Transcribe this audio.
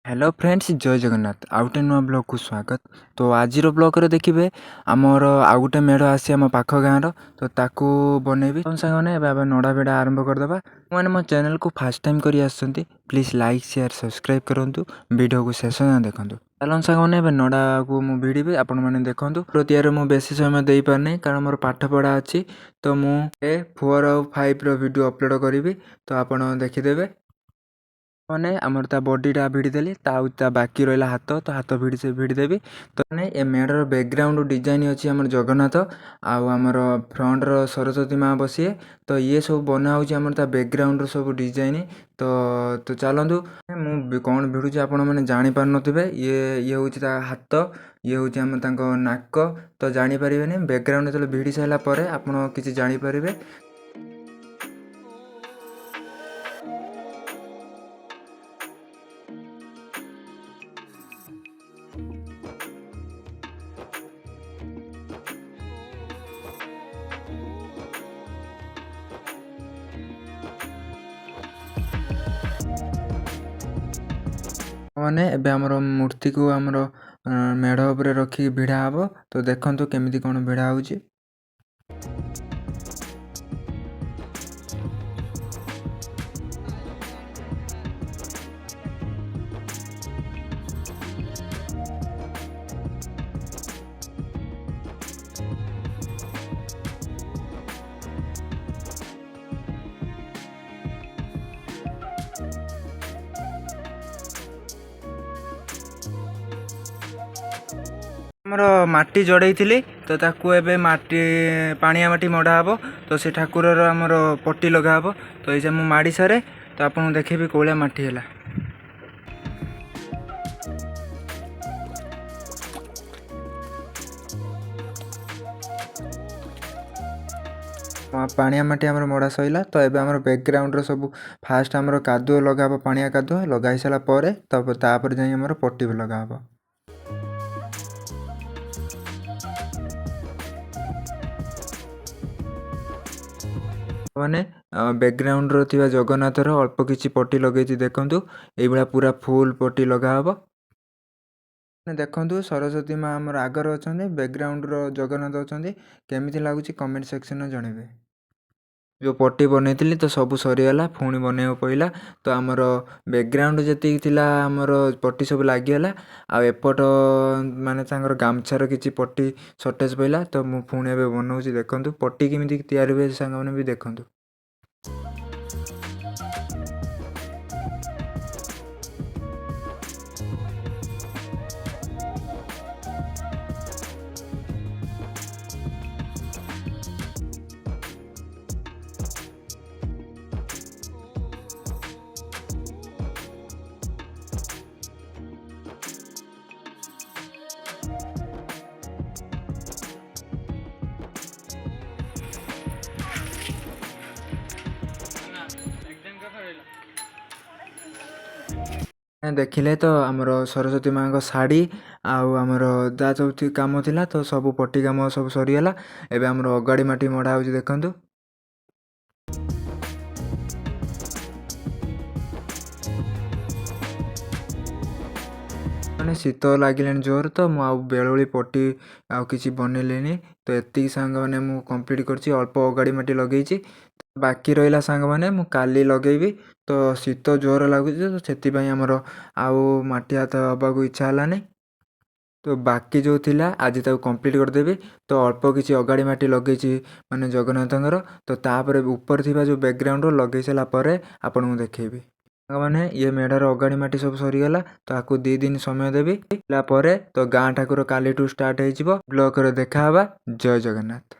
Hello friends जय जगन्नाथ आउ गोटे नुआ ब्लॉग को स्वागत। तो आज ब्लॉग देखिए आमर आउ गोटे मेढ़ आसी आम पाख गाँव तो ताकू बनैबी साने नड़ा बेड़ा आरंभ करदे। मैंने मो चैनल को फास्ट टाइम कर प्लीज लाइक शेयर सब्सक्राइब करूँ वीडियो को शेष जाए देखूँ। चलन साने नड़ा को मुझे भिड़ी आपण मैंने देखूँ तैयार मुझे बेसी समय दे पारना कारण मोर पाठ पढ़ा अच्छी तो मुझे 4 और 5 वीडियो अपलोड करी तो आप देखीदे मैंने आमर ता बॉडीटा भिड़देली ता बाकी रहा हाथ तो हाथ भिड़देवी तो ये मेढ़र बैकग्राउंड डिजाइन अच्छी आम जगन्नाथ आमर फ्रंट सरस्वती माँ बसीए तो ये सब बना होमर ता बैकग्राउंड सब डिजाइन तो चलतु मु कौन भिड़ुची आपण मैंने जापार थे ये हूँ हाथ ये हूँ आम नाक तो जापर बैकग्राउंड जो भिड़ी सारापर आप किसी जापारे। मैंने एबे आमर मूर्ति को आमर मेढ़ उपरे रखी भिड़ा हम तो देखंतु केमिति कौन भिड़ा होची। आमर माटी जड़े तो ताकू एबे माटी पानिया माटी मड़ा हम तो से ठाकुर आमर पट्टी लगा हम तो ये मु माड़ी सारे तो आपको देखेबी कौलिया माटी है। पानिया माटी आमर मड़ा सैला तो एबे आमर बैकग्राउंड सब फास्ट आमर कादुओ लगा पानिया कादुओ लगा सारा पर तब तापर जाई आमर पट्टी लगा हम। मैंने बैकग्राउंड रो जगन्नाथ अल्प किसी पट्टी लगे देखूँ ये पूरा फुल पट्टी लगा हम। देखूँ सरस्वती माँ आमर आगर अच्छा बैकग्राउंड रो जगन्नाथ अच्छा केमी लगुच कमेंट सेक्शन जनइबे। जो पट्टी बनई तो सब सरीगला पुणी बनवा पड़ा तो आमर बैकग्राउंड जी आमर पट्टी सब लगिगला आएपट माने गामछार किसी पट्टी सर्टेज पड़ा तो मुझे पुणी बनाऊँगी देखूँ पट्टी केमी तैयारी हुए सांग मैंने भी देखूँ। देखिले तो आमर सरस्वती माँ को शाढ़ी आमर जहाँ सब कम थिला तो सब पट्टी कम सब सरीगला एबे आमर अगाड़ी माटी मड़ा हो देखूँ। मैंने शीत लगे जोर तो मुझे बेलोली पट्टी आउ किसी बनैली तो एति सांग मैंने मुझे कंप्लीट कर अल्प अगाड़ी माटी लगे बाकी रहा सांग मैंने मुझे काली लगेबी तो शीत जोर लगुच तो से आमर आउ माटी हाथ हवा को इच्छा है तो बाकी जो थिला आज तक कंप्लीट करदेवी तो अल्प किसी अगाड़ी माटी लगे माने जगन्नाथंकर तो तापर ऊपर थी जो बैकग्राउंड लगे सारापर आपको देखेबी। मैंने ये मेढ़र अगाड़ी माटी सब सरीगला तो आपको 2 दिन समय देवी तो गाँ ठाकुर काली स्टार्ट हो ब्लॉक देखा जय जगन्नाथ।